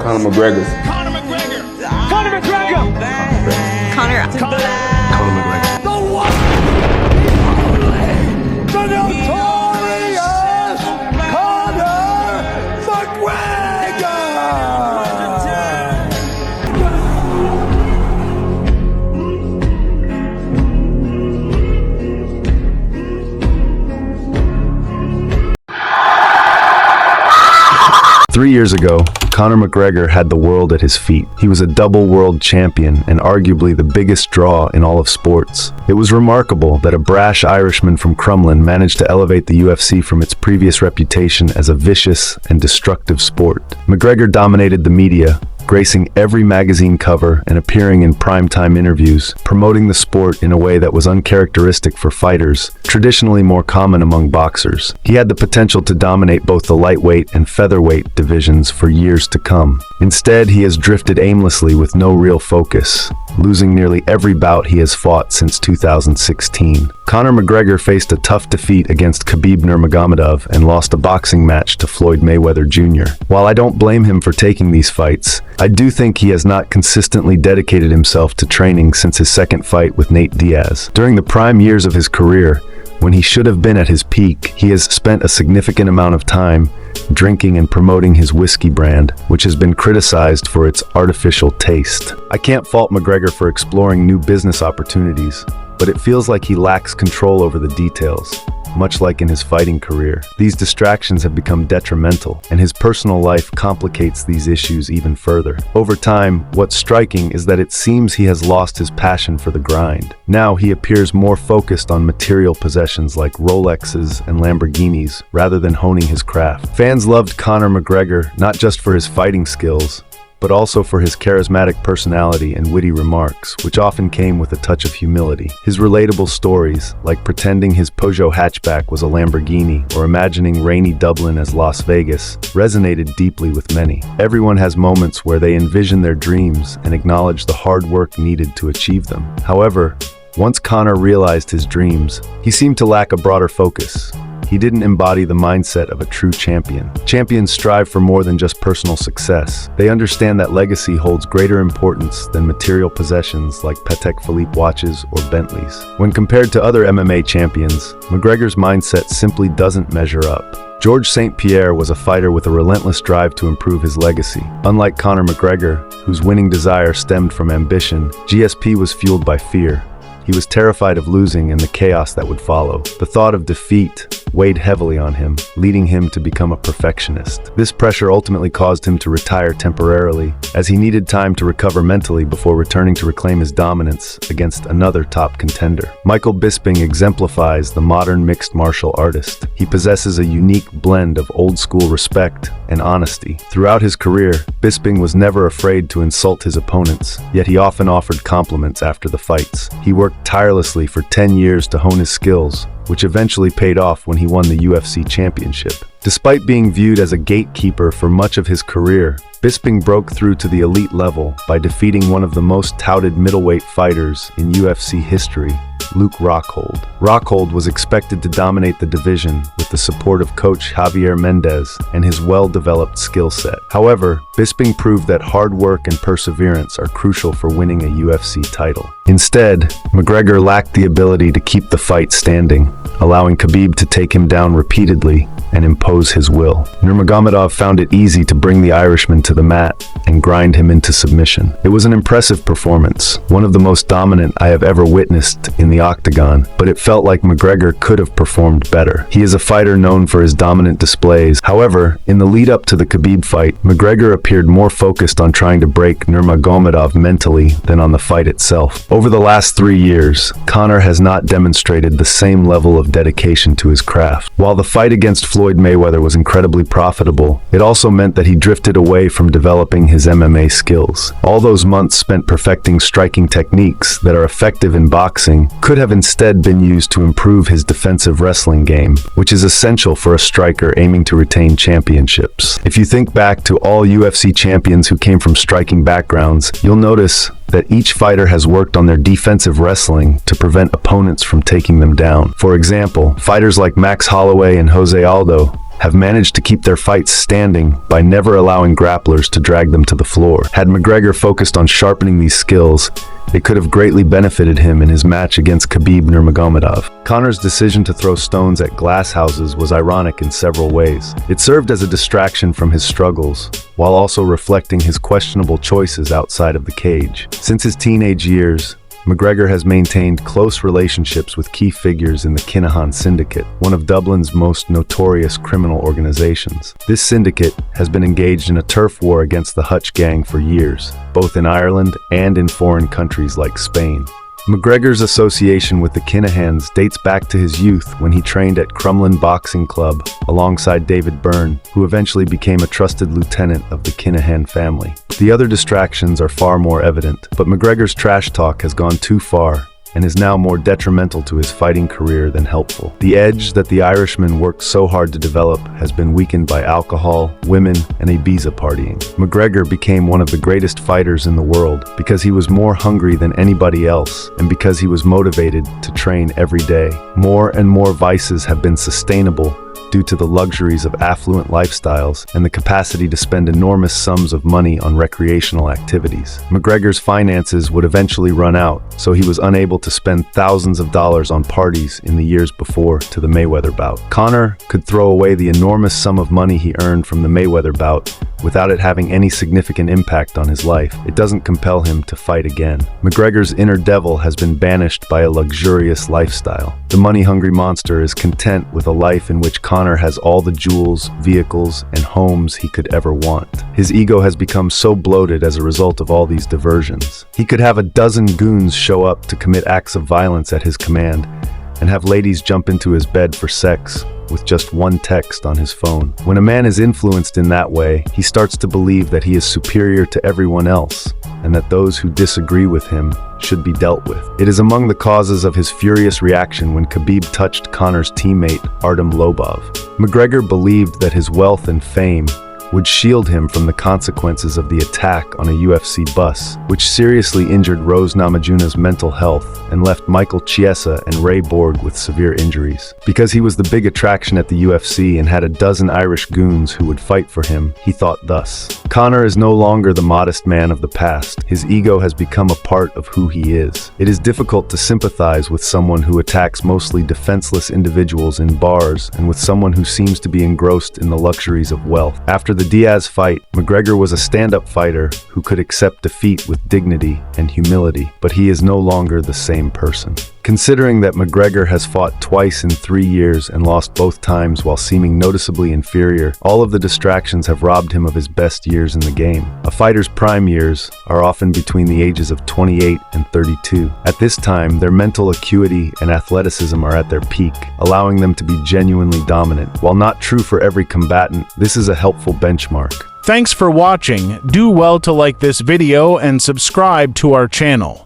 Conor McGregor. Conor McGregor. Conor McGregor. Conor. Conor McGregor. The one. The notorious Conor McGregor. 3 years ago, Conor McGregor had the world at his feet. He was a double world champion and arguably the biggest draw in all of sports. It was remarkable that a brash Irishman from Crumlin managed to elevate the UFC from its previous reputation as a vicious and destructive sport. McGregor dominated the media, gracing every magazine cover and appearing in primetime interviews, promoting the sport in a way that was uncharacteristic for fighters, traditionally more common among boxers. He had the potential to dominate both the lightweight and featherweight divisions for years to come. Instead, he has drifted aimlessly with no real focus, losing nearly every bout he has fought since 2016. Conor McGregor faced a tough defeat against Khabib Nurmagomedov and lost a boxing match to Floyd Mayweather Jr. While I don't blame him for taking these fights, I do think he has not consistently dedicated himself to training since his second fight with Nate Diaz. During the prime years of his career, when he should have been at his peak, he has spent a significant amount of time drinking and promoting his whiskey brand, which has been criticized for its artificial taste. I can't fault McGregor for exploring new business opportunities, but it feels like he lacks control over the details. Much like in his fighting career, these distractions have become detrimental, and his personal life complicates these issues even further. Over time, what's striking is that it seems he has lost his passion for the grind. Now he appears more focused on material possessions like Rolexes and Lamborghinis, rather than honing his craft. Fans loved Conor McGregor not just for his fighting skills, but also for his charismatic personality and witty remarks, which often came with a touch of humility. His relatable stories, like pretending his Peugeot hatchback was a Lamborghini or imagining rainy Dublin as Las Vegas, resonated deeply with many. Everyone has moments where they envision their dreams and acknowledge the hard work needed to achieve them. However, once Conor realized his dreams, he seemed to lack a broader focus. He didn't embody the mindset of a true champion. Champions strive for more than just personal success. They understand that legacy holds greater importance than material possessions like Patek Philippe watches or Bentleys. When compared to other MMA champions, McGregor's mindset simply doesn't measure up. George St. Pierre was a fighter with a relentless drive to improve his legacy. Unlike Conor McGregor, whose winning desire stemmed from ambition, GSP was fueled by fear. He was terrified of losing and the chaos that would follow. The thought of defeat weighed heavily on him, leading him to become a perfectionist. This pressure ultimately caused him to retire temporarily, as he needed time to recover mentally before returning to reclaim his dominance against another top contender. Michael Bisping exemplifies the modern mixed martial artist. He possesses a unique blend of old-school respect and honesty. Throughout his career, Bisping was never afraid to insult his opponents, yet he often offered compliments after the fights. He worked tirelessly for 10 years to hone his skills, which eventually paid off when he won the UFC championship. Despite being viewed as a gatekeeper for much of his career, Bisping broke through to the elite level by defeating one of the most touted middleweight fighters in UFC history, Luke Rockhold. Rockhold was expected to dominate the division with the support of coach Javier Mendez and his well-developed skill set. However, Bisping proved that hard work and perseverance are crucial for winning a UFC title. Instead, McGregor lacked the ability to keep the fight standing, allowing Khabib to take him down repeatedly and impose his will. Nurmagomedov found it easy to bring the Irishman to the mat and grind him into submission. It was an impressive performance, one of the most dominant I have ever witnessed in the octagon, but it felt like McGregor could have performed better. He is a fighter known for his dominant displays. However, in the lead up to the Khabib fight, McGregor appeared more focused on trying to break Nurmagomedov mentally than on the fight itself. Over the last 3 years, Conor has not demonstrated the same level of dedication to his craft. While the fight against Floyd Mayweather was incredibly profitable, it also meant that he drifted away from developing his MMA skills. All those months spent perfecting striking techniques that are effective in boxing could have instead been used to improve his defensive wrestling game, which is essential for a striker aiming to retain championships. If you think back to all UFC champions who came from striking backgrounds, you'll notice that each fighter has worked on their defensive wrestling to prevent opponents from taking them down. For example, fighters like Max Holloway and Jose Aldo have managed to keep their fights standing by never allowing grapplers to drag them to the floor. Had McGregor focused on sharpening these skills, it could have greatly benefited him in his match against Khabib Nurmagomedov. Conor's decision to throw stones at glass houses was ironic in several ways. It served as a distraction from his struggles, while also reflecting his questionable choices outside of the cage. Since his teenage years, McGregor has maintained close relationships with key figures in the Kinahan Syndicate, one of Dublin's most notorious criminal organizations. This syndicate has been engaged in a turf war against the Hutch gang for years, both in Ireland and in foreign countries like Spain. McGregor's association with the Kinahans dates back to his youth when he trained at Crumlin Boxing Club alongside David Byrne, who eventually became a trusted lieutenant of the Kinahan family. The other distractions are far more evident, but McGregor's trash talk has gone too far and is now more detrimental to his fighting career than helpful. The edge that the Irishman worked so hard to develop has been weakened by alcohol, women, and Ibiza partying. McGregor became one of the greatest fighters in the world because he was more hungry than anybody else and because he was motivated to train every day. More and more vices have been sustainable due to the luxuries of affluent lifestyles and the capacity to spend enormous sums of money on recreational activities. McGregor's finances would eventually run out, so he was unable to spend thousands of dollars on parties in the years before to the Mayweather bout. Conor could throw away the enormous sum of money he earned from the Mayweather bout without it having any significant impact on his life. It doesn't compel him to fight again. McGregor's inner devil has been banished by a luxurious lifestyle. The money-hungry monster is content with a life in which Conor has all the jewels, vehicles, and homes he could ever want. His ego has become so bloated as a result of all these diversions. He could have a dozen goons show up to commit acts of violence at his command, and have ladies jump into his bed for sex with just one text on his phone. When a man is influenced in that way, he starts to believe that he is superior to everyone else, and that those who disagree with him should be dealt with. It is among the causes of his furious reaction when Khabib touched Conor's teammate, Artem Lobov. McGregor believed that his wealth and fame would shield him from the consequences of the attack on a UFC bus, which seriously injured Rose Namajuna's mental health and left Michael Chiesa and Ray Borg with severe injuries. Because he was the big attraction at the UFC and had a dozen Irish goons who would fight for him, he thought thus: Conor is no longer the modest man of the past. His ego has become a part of who he is. It is difficult to sympathize with someone who attacks mostly defenseless individuals in bars and with someone who seems to be engrossed in the luxuries of wealth. After the Diaz fight, McGregor was a stand-up fighter who could accept defeat with dignity and humility, but he is no longer the same person. Considering that McGregor has fought twice in 3 years and lost both times while seeming noticeably inferior, all of the distractions have robbed him of his best years in the game. A fighter's prime years are often between the ages of 28 and 32. At this time, their mental acuity and athleticism are at their peak, allowing them to be genuinely dominant. While not true for every combatant, this is a helpful benchmark. Thanks for watching. Do well to like this video and subscribe to our channel.